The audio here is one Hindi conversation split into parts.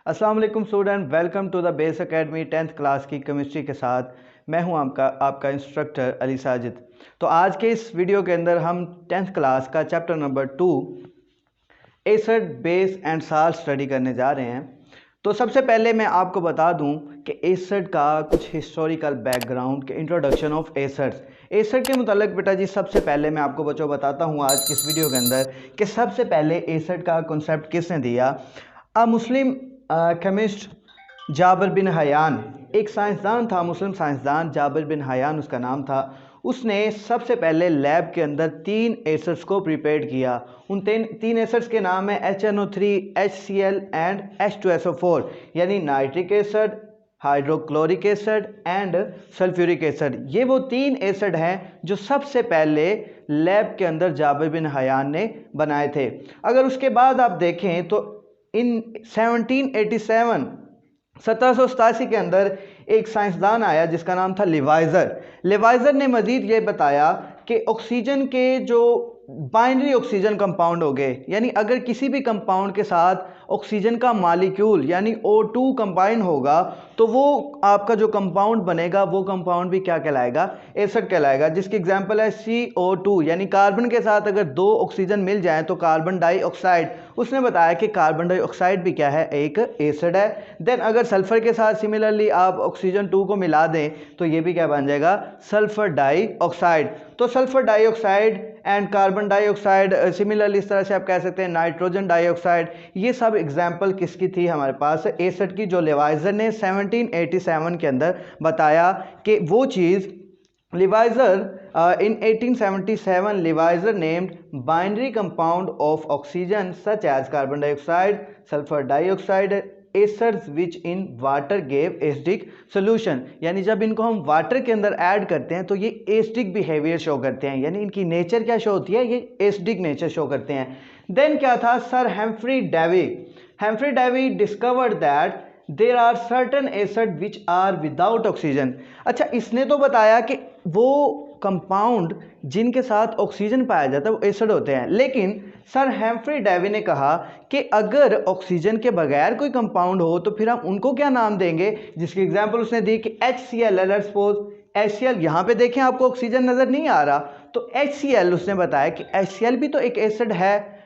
अस्सलाम वालेकुम student, welcome to the base academy 10th class की केमिस्ट्री के साथ। मैं हूं आपका इंस्ट्रक्टर अली साजिद। तो आज के इस वीडियो के अंदर हम 10th क्लास का chapter number 2 acid base and salt study करने जा रहे हैं। तो सबसे पहले मैं आपको बता दूं कि एसिड का कुछ हिस्टोरिकल बैकग्राउंड के इंट्रोडक्शन ऑफ एसिड्स। एसिड के मुतालिक बेटा जी सबसे पहले मैं आपको बच्चों बताता हूं आज की इस वीडियो के अंदर कि सबसे पहले एसिड का कॉन्सेप्ट किसने दिया। अ मुस्लिम केमिस्ट जाबिर बिन हयान, एक साइंसदान था, मुस्लिम साइंसदान जाबिर बिन हयान उसका नाम था। उसने सबसे पहले लैब के अंदर 3 एसिड्स को प्रिपेयर किया। उन तीन एसिड्स के नाम है HNO3, HCl एंड H2SO4, यानी nitric acid, hydrochloric acid and sulphuric acid. ये वो 3 एसिड हैं जो सबसे पहले लैब के अंदर जाबिर बिन हयान ने बनाए थे। अगर उसके बाद आप देखें तो इन 1787 के अंदर एक साइंसदान आया जिसका नाम था लिवाइजर। लिवाइजर ने मजीद ये बताया कि ऑक्सीजन के जो बाइनरी ऑक्सीजन कंपाउंड हो गए, यानी अगर किसी भी कंपाउंड के साथ ऑक्सीजन का मालिक्यूल यानी O2 कंबाइन होगा तो वो आपका जो कंपाउंड बनेगा वो कंपाउंड भी क्या कहलाएगा, एसिड कहलाएगा। जिसकी एग्जांपल है CO2, यानी कार्बन के साथ अगर 2 ऑक्सीजन मिल जाएं तो कार्बन डाइऑक्साइड। उसने बताया कि कार्बन डाइऑक्साइड भी क्या है, एक एसिड है। देन अगर सल्फर के साथ सिमिलरली आप ऑक्सीजन 2 को मिला दें तो ये भी क्या बन जाएगा, सल्फर डाइऑक्साइड। तो sulphur dioxide and carbon dioxide, similarly इस तरह से आप कह सकते हैं नाइट्रोजन डाइऑक्साइड। ये सब एग्जाम्पल किसकी थी हमारे पास, एसिड की, जो लिवाइजर ने 1787 के अंदर बताया कि वो चीज़ Lavoisier in 1877 Lavoisier named binary compound of oxygen such as carbon dioxide, sulphur dioxide acids which in water gave acidic solution. यानी जब इनको हम वाटर के अंदर ऐड करते हैं तो ये एसिडिक बिहेवियर शो करते हैं, यानी इनकी नेचर क्या शो होती है, ये एसिडिक नेचर शो करते हैं। देन क्या था, sir Humphry Davy discovered that there are certain acid which are without oxygen. अच्छा, इसने तो बताया कि वो कंपाउंड जिनके साथ ऑक्सीजन पाया जाता है वो एसिड होते हैं, लेकिन सर हेम्फ्री डेवी ने कहा कि अगर ऑक्सीजन के बगैर कोई कंपाउंड हो तो फिर हम उनको क्या नाम देंगे। जिसकी एग्जांपल उसने दी कि HCl। लेट्स सपोज HCl, यहाँ पे देखें आपको ऑक्सीजन नजर नहीं आ रहा तो HCl, उसने बताया कि HCl भी तो एक एसिड है,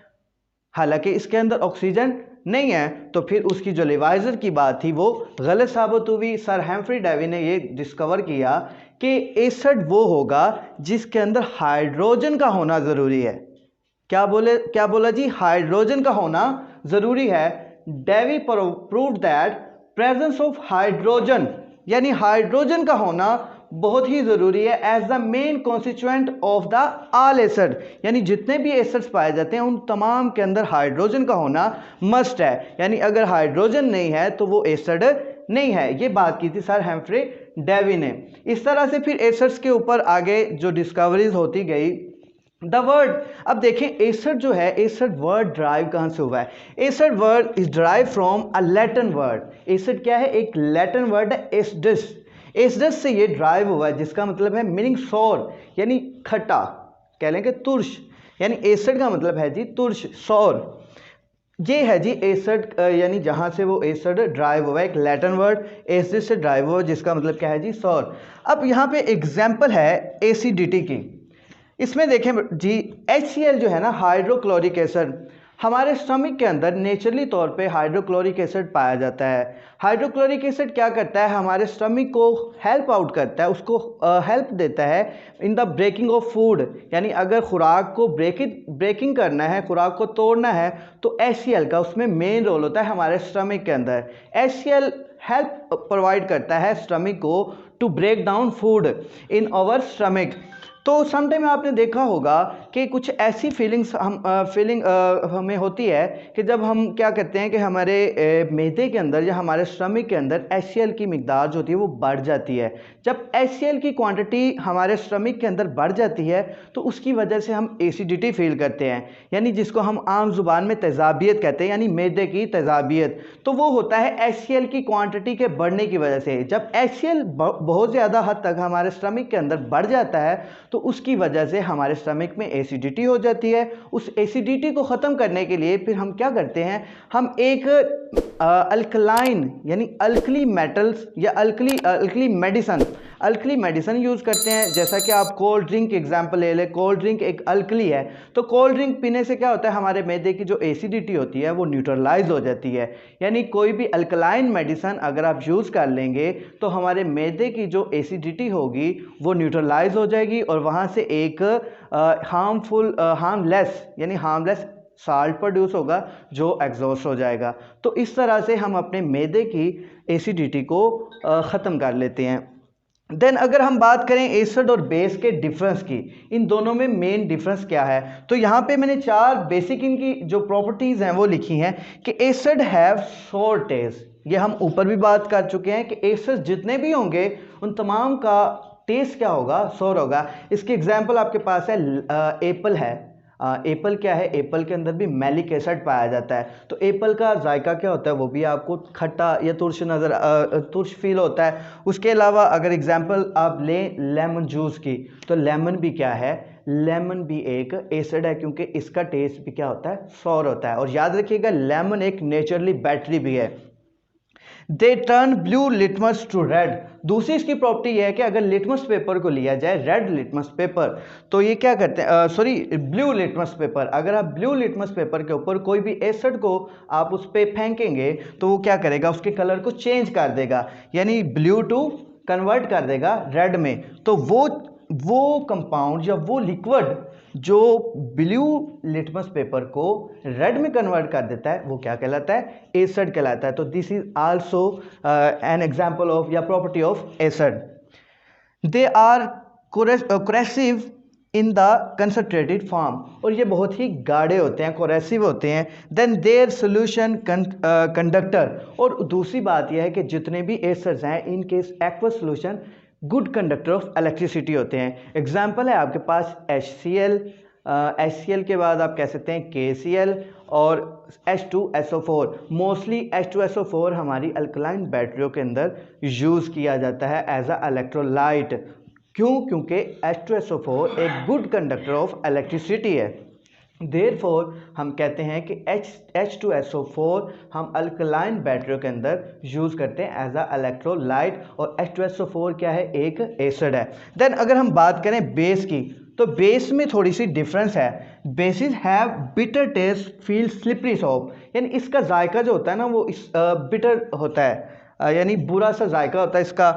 हालांकि इसके अंदर ऑक्सीजन नहीं है। तो फिर उसकी जो लिवाइजर की बात थी वो गलत साबित हुई। सर हेम्फ्री डेवी ने ये डिस्कवर किया कि एसिड वो होगा जिसके अंदर हाइड्रोजन का होना ज़रूरी है। क्या बोला जी, हाइड्रोजन का होना ज़रूरी है। Davy proved that presence of hydrogen, यानी हाइड्रोजन का होना बहुत ही ज़रूरी है as the main constituent of the all acid, यानी जितने भी एसिड्स पाए जाते हैं उन तमाम के अंदर हाइड्रोजन का होना मस्ट है। यानी अगर हाइड्रोजन नहीं है तो वो एसिड नहीं है। ये बात की थी सर हेम्फ्री डेवी ने। इस तरह से फिर एसिड्स के ऊपर आगे जो डिस्कवरीज होती गई। द वर्ड, अब देखें एसिड जो है, एसिड वर्ड ड्राइव कहाँ से हुआ है। Acid word is drive from a Latin word. Acid क्या है, एक लैटिन वर्ड है एसिडस। एसिडस से ये ड्राइव हुआ है जिसका मतलब है मीनिंग सौर, यानी खट्टा, कह लेंगे तुर्श, यानी एसिड का मतलब है जी तुर्श, सौर। ये है जी एसिड, यानी जहाँ से वो एसिड ड्राइव हुआ है, एक लैटिन वर्ड एसिड से ड्राइव हुआ जिसका मतलब क्या है जी, सौर। अब यहाँ पे एग्जाम्पल है एसिडिटी की। इसमें देखें जी, HCl जो है ना, हाइड्रोक्लोरिक एसिड, हमारे स्टमक के अंदर नेचुरली तौर पे हाइड्रोक्लोरिक एसिड पाया जाता है। हाइड्रोक्लोरिक एसिड क्या करता है, हमारे स्टमक को हेल्प आउट करता है, उसको हेल्प देता है in the breaking of food, यानी अगर खुराक को ब्रेकिंग करना है, खुराक को तोड़ना है तो HCl का उसमें मेन रोल होता है हमारे स्टमक के अंदर। HCl हेल्प प्रोवाइड करता है स्टमक को to break down food in our stomach. तो समटाइम आपने देखा होगा कि कुछ ऐसी फीलिंग्स हमें होती है कि जब हम क्या कहते हैं कि हमारे मैदे के अंदर या हमारे स्टमक के अंदर HCl की मिकदार जो होती है वो बढ़ जाती है। जब HCl की क्वांटिटी हमारे स्टमक के अंदर बढ़ जाती है तो उसकी वजह से हम एसिडिटी फील करते हैं, यानी जिसको हम आम जुबान में तेज़ाबियत कहते हैं, यानी मैदे की तेज़ाबियत। तो वो होता है HCl की क्वांटिटी के बढ़ने की वजह से। जब HCl बहुत ज़्यादा हद तक हमारे स्टमक के अंदर बढ़ जाता है तो उसकी वजह से हमारे स्टमक में एसिडिटी हो जाती है। उस एसिडिटी को ख़त्म करने के लिए फिर हम क्या करते हैं, हम एक अल्कलाइन यानी अल्कली मेटल्स या अल्कली मेडिसन यूज़ करते हैं। जैसा कि आप कोल्ड ड्रिंक एग्जांपल ले लें, कोल्ड ड्रिंक एक अल्कली है, तो कोल्ड ड्रिंक पीने से क्या होता है, हमारे मैदे की जो एसिडिटी होती है वो न्यूट्रलाइज हो जाती है। यानी कोई भी अल्कलाइन मेडिसन अगर आप यूज़ कर लेंगे तो हमारे मैदे की जो एसिडिटी होगी वो न्यूट्रलाइज हो जाएगी और वहाँ से एक हार्मलेस साल्ट प्रोड्यूस होगा जो एग्जॉस्ट हो जाएगा। तो इस तरह से हम अपने मैदे की एसिडिटी को ख़त्म कर लेते हैं। देन अगर हम बात करें एसिड और बेस के डिफरेंस की, इन दोनों में मेन डिफरेंस क्या है, तो यहाँ पे मैंने 4 बेसिक इनकी जो प्रॉपर्टीज़ हैं वो लिखी हैं कि एसिड हैव सोर टेस्ट। ये हम ऊपर भी बात कर चुके हैं कि एसिड जितने भी होंगे उन तमाम का टेस्ट क्या होगा, सोर होगा। इसकी एग्जांपल आपके पास है एप्पल है। एप्पल क्या है, एप्पल के अंदर भी मैलिक एसिड पाया जाता है। तो एप्पल का जायका क्या होता है, वो भी आपको खट्टा या तुर्श फील होता है। उसके अलावा अगर एग्जांपल आप लें लेमन जूस की, तो लेमन भी क्या है, लेमन भी एक एसिड है क्योंकि इसका टेस्ट भी क्या होता है, सॉर होता है। और याद रखिएगा लेमन एक नेचुरली बैटरी भी है। They turn blue litmus to red. दूसरी इसकी प्रॉपर्टी यह है कि अगर लिटमस पेपर को लिया जाए, रेड लिटमस पेपर, तो ये क्या करते हैं, ब्लू लिटमस पेपर, अगर आप ब्लू लिटमस पेपर के ऊपर कोई भी एसिड को आप उस पर फेंकेंगे तो वो क्या करेगा, उसके कलर को चेंज कर देगा, यानी ब्लू टू कन्वर्ट कर देगा रेड में। तो वो कंपाउंड या वो लिक्विड जो ब्लू लिटमस पेपर को रेड में कन्वर्ट कर देता है वो क्या कहलाता है, एसिड कहलाता है। तो this is also an example of या property of acid. They are corrosive in the concentrated form, और ये बहुत ही गाढ़े होते हैं, कोरेसिव होते हैं। देन देयर सोल्यूशन कंडक्टर, और दूसरी बात यह है कि जितने भी एसिड्स हैं इनके aqueous solution good conductor of electricity होते हैं। एग्जाम्पल है आपके पास HCl, HCl के बाद आप कह सकते हैं KCl और H2SO4। मोस्टली H2SO4 हमारी अल्कलाइन बैटरियों के अंदर यूज़ किया जाता है एज अ इलेक्ट्रोलाइट। क्यों, क्योंकि H2SO4 एक गुड कंडक्टर ऑफ इलेक्ट्रिसिटी है। देयरफॉर हम कहते हैं कि H2SO4 हम अल्कलाइन बैटरियों के अंदर यूज़ करते हैं एज अ इलेक्ट्रोलाइट, और H2SO4 क्या है, एक एसिड है। देन अगर हम बात करें बेस की, तो बेस में थोड़ी सी डिफरेंस है। Basis have bitter taste, feel slippery soap, यानी इसका जायका जो होता है ना वो बिटर होता है, यानी बुरा सा जायका होता है इसका।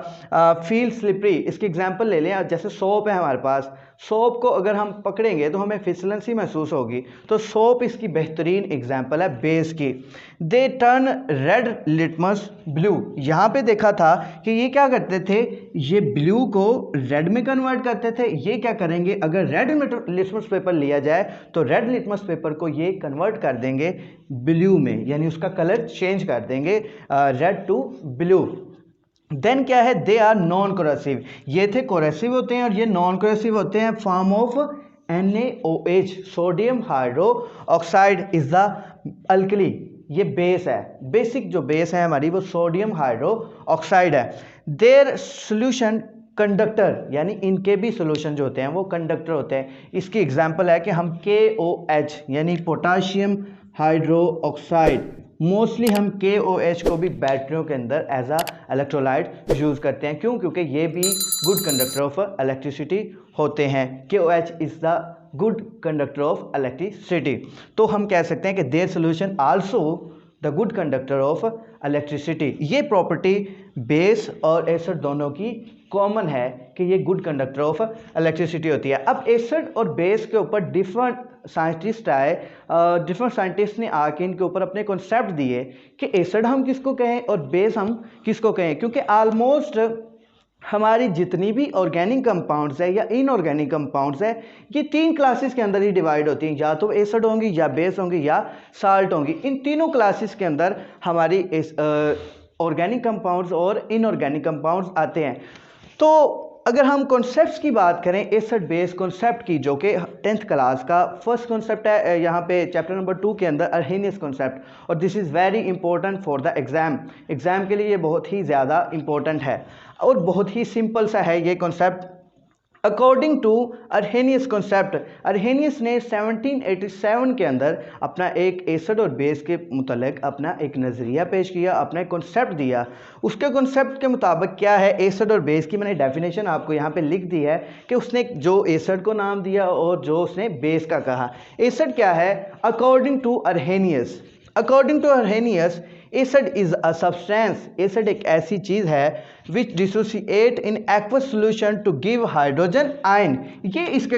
फील स्लिपरी, इसकी एग्जांपल ले लें, जैसे सोप है हमारे पास, सोप को अगर हम पकड़ेंगे तो हमें फिसलेंसी महसूस होगी, तो सोप इसकी बेहतरीन एग्जांपल है बेस की। They turn red litmus blue, यहाँ पे देखा था कि ये क्या करते थे, ये ब्लू को रेड में कन्वर्ट करते थे। ये क्या करेंगे, अगर रेड लिटमस पेपर लिया जाए तो रेड लिटमस पेपर को ये कन्वर्ट कर देंगे ब्लू में, यानी उसका कलर चेंज कर देंगे रेड टू ब्लू। देन क्या है, दे आर नॉन कोरेसिव, ये थे कोरेसिव होते हैं और ये नॉन कोरेसिव होते हैं। Form of NaOH, sodium hydro oxide is the alkali, ये बेस है, बेसिक जो बेस है हमारी वो सोडियम हाइड्रो ऑक्साइड है। देयर सोल्यूशन कंडक्टर, यानी इनके भी सोल्यूशन जो होते हैं वो कंडक्टर होते हैं। इसकी एग्जांपल है कि हम KOH यानी पोटाशियम हाइड्रो ऑक्साइड, मोस्टली हम KOH को भी बैटरियों के अंदर एज अ इलेक्ट्रोलाइट यूज़ करते हैं। क्यों, क्योंकि ये भी गुड कंडक्टर ऑफ इलेक्ट्रिसिटी होते हैं। KOH is the good conductor of electricity. तो हम कह सकते हैं कि their solution also the good conductor of electricity. ये प्रॉपर्टी बेस और एसिड दोनों की कॉमन है कि ये गुड कंडक्टर ऑफ इलेक्ट्रिसिटी होती है। अब एसिड और बेस के ऊपर डिफरेंट साइंटिस्ट आए, डिफरेंट साइंटिस्ट ने आके इनके ऊपर अपने कॉन्सेप्ट दिए कि एसिड हम किसको कहें और बेस हम किसको कहें, क्योंकि आलमोस्ट हमारी जितनी भी ऑर्गेनिक कंपाउंड्स है या इनऑर्गेनिक कंपाउंड्स है ये 3 क्लासेस के अंदर ही डिवाइड होती हैं, या तो एसिड होंगी या बेस होंगी या साल्ट होंगी। इन तीनों क्लासेस के अंदर हमारी ऑर्गेनिक कंपाउंड्स और इनऑर्गेनिक कंपाउंड्स आते हैं। तो अगर हम कॉन्सेप्ट्स की बात करें एसिड बेस कॉन्सेप्ट की, जो कि 10th क्लास का फर्स्ट कॉन्सेप्ट है यहाँ पे चैप्टर नंबर 2 के अंदर, अर्हेनियस कॉन्सेप्ट, और this is very important for the exam के लिए ये बहुत ही ज़्यादा इंपॉर्टेंट है और बहुत ही सिंपल सा है ये कॉन्सेप्ट। अकॉर्डिंग टू अर्हेनियस कॉन्सेप्ट, अर्हेनियस ने 1787 के अंदर अपना एक एसिड और बेस के मुतल्लिक अपना एक नज़रिया पेश किया, अपना एक कॉन्सेप्ट दिया। उसके कॉन्सेप्ट के मुताबिक क्या है एसिड और बेस की, मैंने डेफिनेशन आपको यहाँ पे लिख दी है कि उसने जो एसिड को नाम दिया और जो उसने बेस का कहा। एसिड क्या है according to Arrhenius, according to Arrhenius acid is a substance, acid एक ऐसी चीज़ है which dissociate in aqueous solution to give hydrogen ion. ये इसके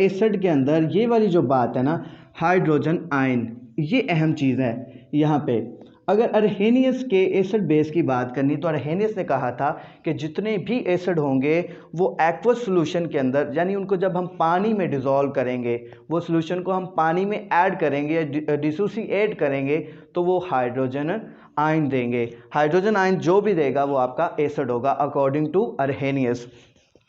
एसिड के अंदर ये वाली जो बात है ना हाइड्रोजन आयन, ये अहम चीज़ है यहाँ पे। अगर अर्हेनियस के एसिड बेस की बात करनी तो अर्हेनियस ने कहा था कि जितने भी एसिड होंगे वो एक्वस सोल्यूशन के अंदर, यानी उनको जब हम पानी में डिज़ोल्व करेंगे, वो सोल्यूशन को हम पानी में ऐड करेंगे या डिसोसिएट करेंगे तो वो हाइड्रोजन आयन देंगे। हाइड्रोजन आयन जो भी देगा वो आपका एसिड होगा according to Arrhenius.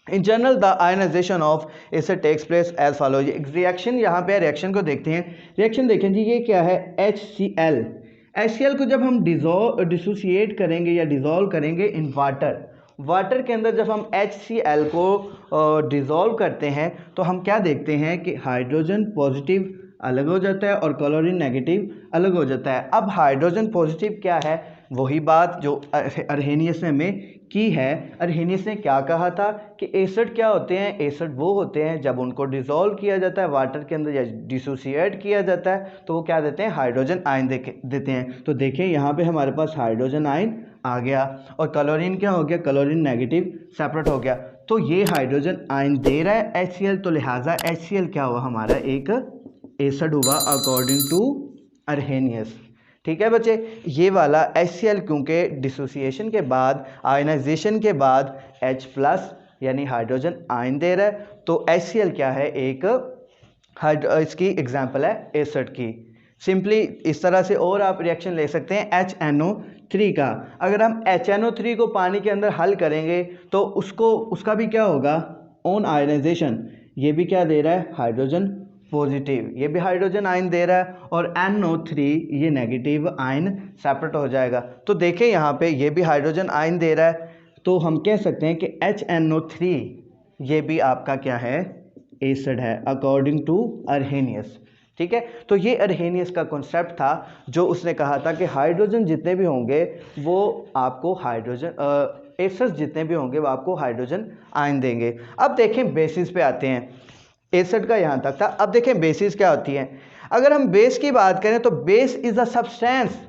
In general the ionisation of acid takes place as follow. ये रिएक्शन यहाँ पे रिएक्शन को देखते हैं। रिएक्शन देखें जी, ये क्या है HCl। HCl को जब हम डिसोसिएट करेंगे या डिज़ोल्व करेंगे इन वाटर, वाटर के अंदर जब हम HCl को डिज़ोल्व करते हैं तो हम क्या देखते हैं कि हाइड्रोजन पॉजिटिव अलग हो जाता है और क्लोरीन नेगेटिव अलग हो जाता है। अब हाइड्रोजन पॉजिटिव क्या है, वही बात जो अर्हेनियस ने हमें की है। अर्हेनियस ने क्या कहा था कि एसिड क्या होते हैं, एसिड वो होते हैं जब उनको डिज़ोल्व किया जाता है वाटर के अंदर या डिसोसिएट किया जाता है तो वो क्या देते हैं हाइड्रोजन आयन देते हैं। तो देखिए यहाँ पे हमारे पास हाइड्रोजन आयन आ गया और क्लोरीन क्या हो गया, क्लोरीन नेगेटिव सेपरेट हो गया। तो ये हाइड्रोजन आयन दे रहा है HCl, तो लिहाजा HCl क्या हुआ हमारा एक एसिड हुआ अकॉर्डिंग टू अर्हेनियस। ठीक है बच्चे, ये वाला HCl क्योंकि डिसोसिएशन के बाद आयनाइजेशन के बाद H+ यानी हाइड्रोजन आयन दे रहा है, तो HCl क्या है एक इसकी एग्जांपल है एसिड की। सिंपली इस तरह से और आप रिएक्शन ले सकते हैं HNO3 का। अगर हम HNO3 को पानी के अंदर हल करेंगे तो उसका भी क्या होगा ऑन आयनाइजेशन, ये भी क्या दे रहा है हाइड्रोजन पॉजिटिव, ये भी हाइड्रोजन आयन दे रहा है और NO3 ये नेगेटिव आयन सेपरेट हो जाएगा। तो देखें यहाँ पे ये भी हाइड्रोजन आयन दे रहा है, तो हम कह सकते हैं कि HNO3 ये भी आपका क्या है एसिड है अकॉर्डिंग टू अर्हेनियस। ठीक है, तो ये अर्हेनियस का कॉन्सेप्ट था जो उसने कहा था कि हाइड्रोजन जितने भी होंगे वो आपको हाइड्रोजन एसिड्स जितने भी होंगे वो आपको हाइड्रोजन आयन देंगे। अब देखें बेसिस पे आते हैं, एसिड का यहाँ तक था। अब देखें बेसिस क्या होती है। अगर हम बेस की बात करें तो base is a substance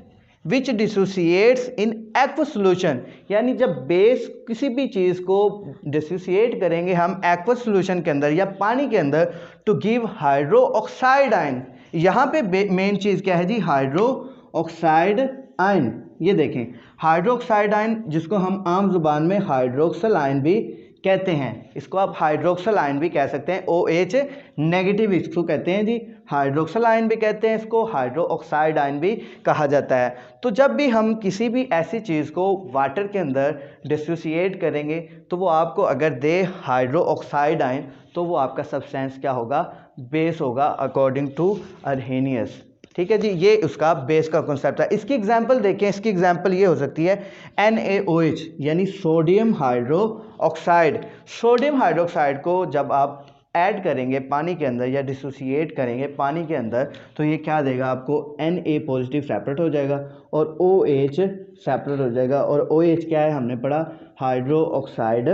which dissociates in aqueous solution, यानी जब बेस किसी भी चीज़ को डिसोसिएट करेंगे हम एक्वस सोल्यूशन के अंदर या पानी के अंदर to give hydroxide ion. यहाँ पे मेन चीज़ क्या है जी हाइड्रो ऑक्साइड आयन। ये देखें हाइड्रो ऑक्साइड आयन जिसको हम आम जुबान में हाइड्रोक्सल आयन भी कहते हैं, इसको आप हाइड्रोक्सल आयन भी कह सकते हैं, OH नेगेटिव इसको कहते हैं जी, हाइड्रोक्सल आयन भी कहते हैं, इसको हाइड्रो ऑक्साइड आयन भी कहा जाता है। तो जब भी हम किसी भी ऐसी चीज़ को वाटर के अंदर डिसोसिएट करेंगे तो वो आपको अगर दे हाइड्रो ऑक्साइड आयन तो वो आपका सब्सटेंस क्या होगा बेस होगा अकॉर्डिंग टू अर्हेनियस। ठीक है जी, ये उसका बेस का कॉन्सेप्ट है। इसकी एग्जांपल देखें, इसकी एग्जांपल ये हो सकती है NaOH यानी sodium hydro oxide. Sodium hydroxide को जब आप ऐड करेंगे पानी के अंदर या डिसोसिएट करेंगे पानी के अंदर तो ये क्या देगा आपको Na पॉजिटिव सेपरेट हो जाएगा और OH सेपरेट हो जाएगा और OH क्या है हमने पढ़ा हाइड्रो ऑक्साइड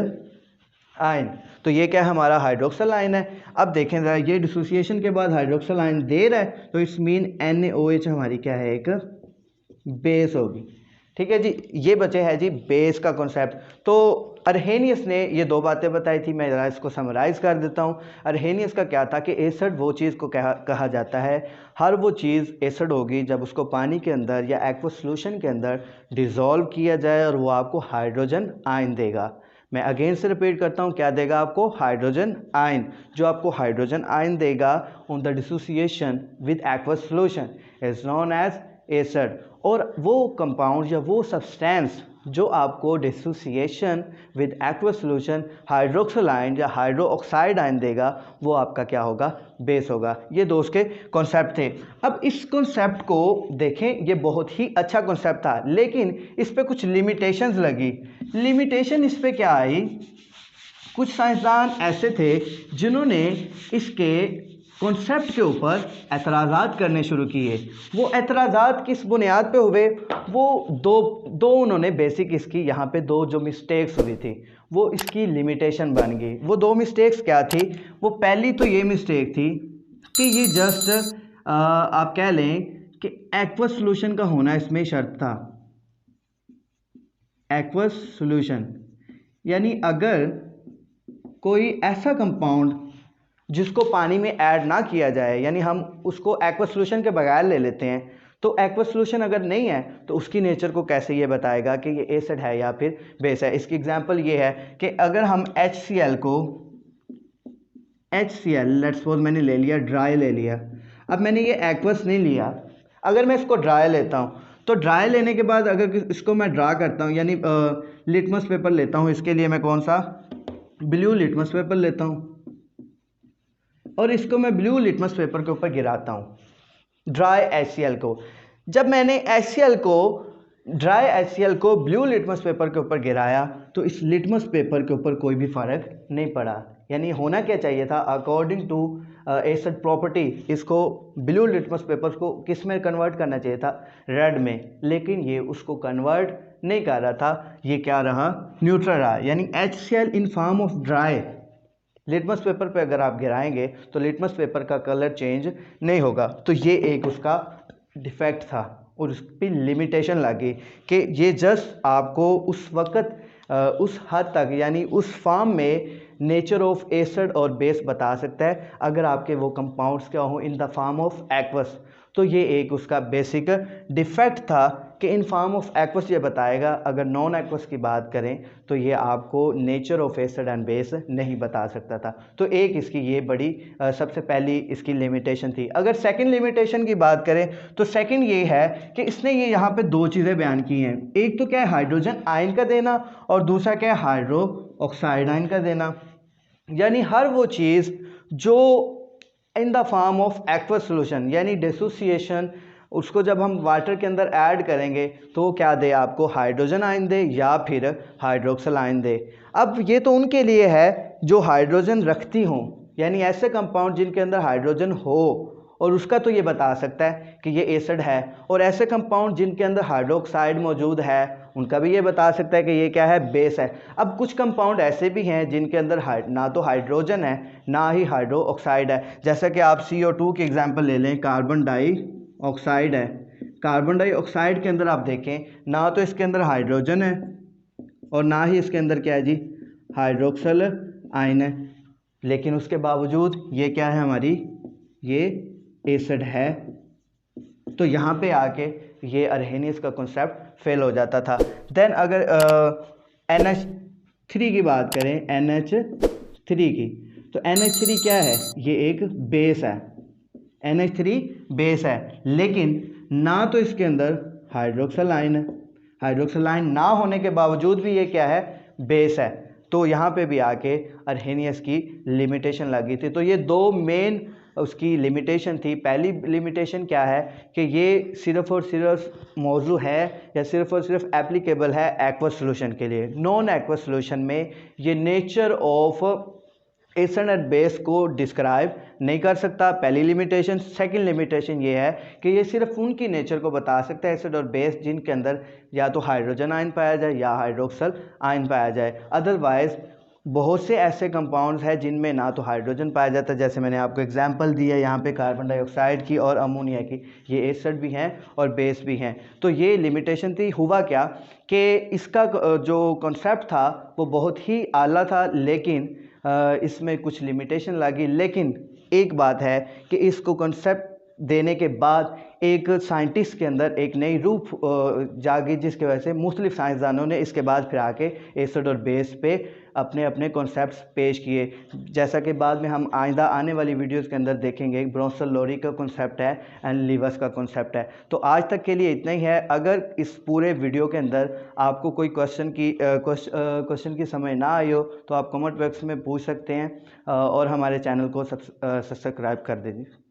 आयन। तो ये क्या है हमारा हाइड्रोक्सल आयन है। अब देखें ज़रा ये डिसोसिएशन के बाद हाइड्रोक्सल आयन दे रहा है तो इट्स मीन NaOH हमारी क्या है एक बेस होगी। ठीक है जी, ये बचे है जी बेस का कॉन्सेप्ट। तो अर्हेनियस ने ये दो बातें बताई थी, मैं ज़रा इसको समराइज़ कर देता हूँ। अर्हेनियस का क्या था कि एसिड वो चीज़ को कहा जाता है, हर वो चीज़ एसिड होगी जब उसको पानी के अंदर या एक्वस सोल्यूशन के अंदर डिज़ोल्व किया जाए और वो आपको हाइड्रोजन आयन देगा। मैं अगेन से रिपीट करता हूँ, क्या देगा आपको हाइड्रोजन आयन। जो आपको हाइड्रोजन आयन देगा on the dissociation with aqueous solution is known as acid. और वो कंपाउंड या वो सब्सटेंस जो आपको dissociation with aqueous solution hydroxyl ion या हाइड्रो ऑक्साइड आयन देगा वो आपका क्या होगा बेस होगा। ये दो उसके कॉन्सेप्ट थे। अब इस कॉन्सेप्ट को देखें, ये बहुत ही अच्छा कॉन्सेप्ट था लेकिन इस पे कुछ लिमिटेशंस लगी। लिमिटेशन इस पे क्या आई कुछ साइंसदान ऐसे थे जिन्होंने इसके कॉन्सेप्ट के ऊपर एतराज़ात करने शुरू किए। वो एतराज़ात किस बुनियाद पे हुए, वो दो उन्होंने बेसिक इसकी यहाँ पे दो जो मिस्टेक्स हुई थी वो इसकी लिमिटेशन बन गई। वो दो मिस्टेक्स क्या थी? वो पहली तो ये मिस्टेक थी कि ये जस्ट आप कह लें कि एक्वस सॉल्यूशन का होना इसमें शर्त था। एक्वस सॉल्यूशन यानी अगर कोई ऐसा कंपाउंड जिसको पानी में ऐड ना किया जाए, यानी हम उसको एक्वस सॉल्यूशन के बगैर ले लेते हैं, तो एक्वस सॉल्यूशन अगर नहीं है तो उसकी नेचर को कैसे ये बताएगा कि ये एसिड है या फिर बेस है। इसकी एग्जांपल ये है कि अगर हम HCl को लेट्स सपोज मैंने ले लिया, ड्राई ले लिया। अब मैंने ये एक्वस नहीं लिया, अगर मैं इसको ड्राई लेता हूँ तो ड्राई लेने के बाद अगर इसको मैं ड्रा करता हूँ, यानी लिटमस पेपर लेता हूँ, इसके लिए मैं कौन सा ब्लू लिटमस पेपर लेता हूँ और इसको मैं ब्लू लिटमस पेपर के ऊपर गिराता हूँ ड्राई HCl को। जब मैंने ड्राई HCl को ब्लू लिटमस पेपर के ऊपर गिराया तो इस लिटमस पेपर के ऊपर कोई भी फ़र्क नहीं पड़ा। यानी होना क्या चाहिए था, अकॉर्डिंग टू एसिड प्रॉपर्टी इसको ब्लू लिटमस पेपर को किस में कन्वर्ट करना चाहिए था, रेड में, लेकिन ये उसको कन्वर्ट नहीं कर रहा था। ये क्या रहा, न्यूट्रल रहा। यानी HCl in form of dry litmus paper पे अगर आप गिराएंगे तो लिटमस पेपर का कलर चेंज नहीं होगा। तो ये एक उसका डिफेक्ट था और उस पर लिमिटेशन लगी कि ये जस्ट आपको उस वक्त उस हद तक यानी उस फॉर्म में नेचर ऑफ एसिड और बेस बता सकता है अगर आपके वो कंपाउंड्स क्या हो in the form of aqueous. तो ये एक उसका बेसिक डिफेक्ट था कि इन फॉर्म ऑफ एक्वस ये बताएगा। अगर नॉन एक्वस की बात करें तो ये आपको nature of acid and base नहीं बता सकता था। तो एक इसकी ये बड़ी सबसे पहली इसकी लिमिटेशन थी। अगर सेकंड लिमिटेशन की बात करें तो सेकंड ये है कि इसने ये यहाँ पे दो चीज़ें बयान की हैं। एक तो क्या है हाइड्रोजन आयन का देना और दूसरा क्या है हाइड्रो ऑक्साइड आयन का देना। यानी हर वो चीज़ जो in the form of aqueous solution यानी डिसोसिएशन, उसको जब हम वाटर के अंदर ऐड करेंगे तो क्या दे आपको, हाइड्रोजन आयन दे या फिर हाइड्रोक्सिल आयन दे। अब ये तो उनके लिए है जो हाइड्रोजन रखती हों, यानी ऐसे कंपाउंड जिनके अंदर हाइड्रोजन हो और उसका तो ये बता सकता है कि ये एसिड है, और ऐसे कंपाउंड जिनके अंदर हाइड्रोक्साइड मौजूद है उनका भी ये बता सकता है कि ये क्या है, बेस है। अब कुछ कंपाउंड ऐसे भी हैं जिनके अंदर ना तो हाइड्रोजन है ना ही हाइड्रो ऑक्साइड है। जैसा कि आप CO2 की एग्जांपल ले लें, कार्बन डाइऑक्साइड है। कार्बन डाइऑक्साइड के अंदर आप देखें ना तो इसके अंदर हाइड्रोजन है और ना ही इसके अंदर क्या है जी, हाइड्रोक्सिल आयन है, लेकिन उसके बावजूद ये क्या है हमारी, ये एसिड है। तो यहाँ पे आके ये अर्हेनियस का कॉन्सेप्ट फेल हो जाता था। देन अगर NH3 की बात करें, NH3 की, तो NH3 क्या है, ये एक बेस है। NH3 बेस है, लेकिन ना तो इसके अंदर हाइड्रोक्सिल आयन है, हाइड्रोक्सिल आयन ना होने के बावजूद भी ये क्या है, बेस है। तो यहाँ पे भी आके अर्हेनियस की लिमिटेशन लगी थी। तो ये दो मेन उसकी लिमिटेशन थी। पहली लिमिटेशन क्या है कि ये सिर्फ़ और सिर्फ मौजू है या सिर्फ़ और सिर्फ एप्लीकेबल है एक्वस सॉल्यूशन के लिए। नॉन एक्वस सॉल्यूशन में ये nature of acid and base को डिस्क्राइब नहीं कर सकता, पहली लिमिटेशन। सेकंड लिमिटेशन ये है कि ये सिर्फ उनकी नेचर को बता सकता है एसिड और बेस जिनके अंदर या तो हाइड्रोजन आयन पाया जाए या हाइड्रोक्सिल आयन पाया जाए। अदरवाइज बहुत से ऐसे कंपाउंड्स हैं जिनमें ना तो हाइड्रोजन पाया जाता है, जैसे मैंने आपको एग्जांपल दी है यहाँ पे कार्बन डाइऑक्साइड की और अमोनिया की, ये एसिड भी हैं और बेस भी हैं। तो ये लिमिटेशन थी। हुआ क्या कि इसका जो कॉन्सेप्ट था वो बहुत ही आला था, लेकिन इसमें कुछ लिमिटेशन लगी। लेकिन एक बात है कि इसको कॉन्सेप्ट देने के बाद एक साइंटिस्ट के अंदर एक नई रूप जागी, जिसकी वजह से मुख्तलिफ साइंसदानों ने इसके बाद फिर आके एसिड और बेस पे अपने अपने कॉन्सेप्ट्स पेश किए। जैसा कि बाद में हम आइंदा आने वाली वीडियोस के अंदर देखेंगे, ब्रोंसल लोरी का कॉन्सेप्ट है एंड लिवर्स का कॉन्सेप्ट है। तो आज तक के लिए इतना ही है। अगर इस पूरे वीडियो के अंदर आपको कोई क्वेश्चन की समझ ना आई हो तो आप कमेंट बॉक्स में पूछ सकते हैं और हमारे चैनल को सब्सक्राइब कर दीजिए।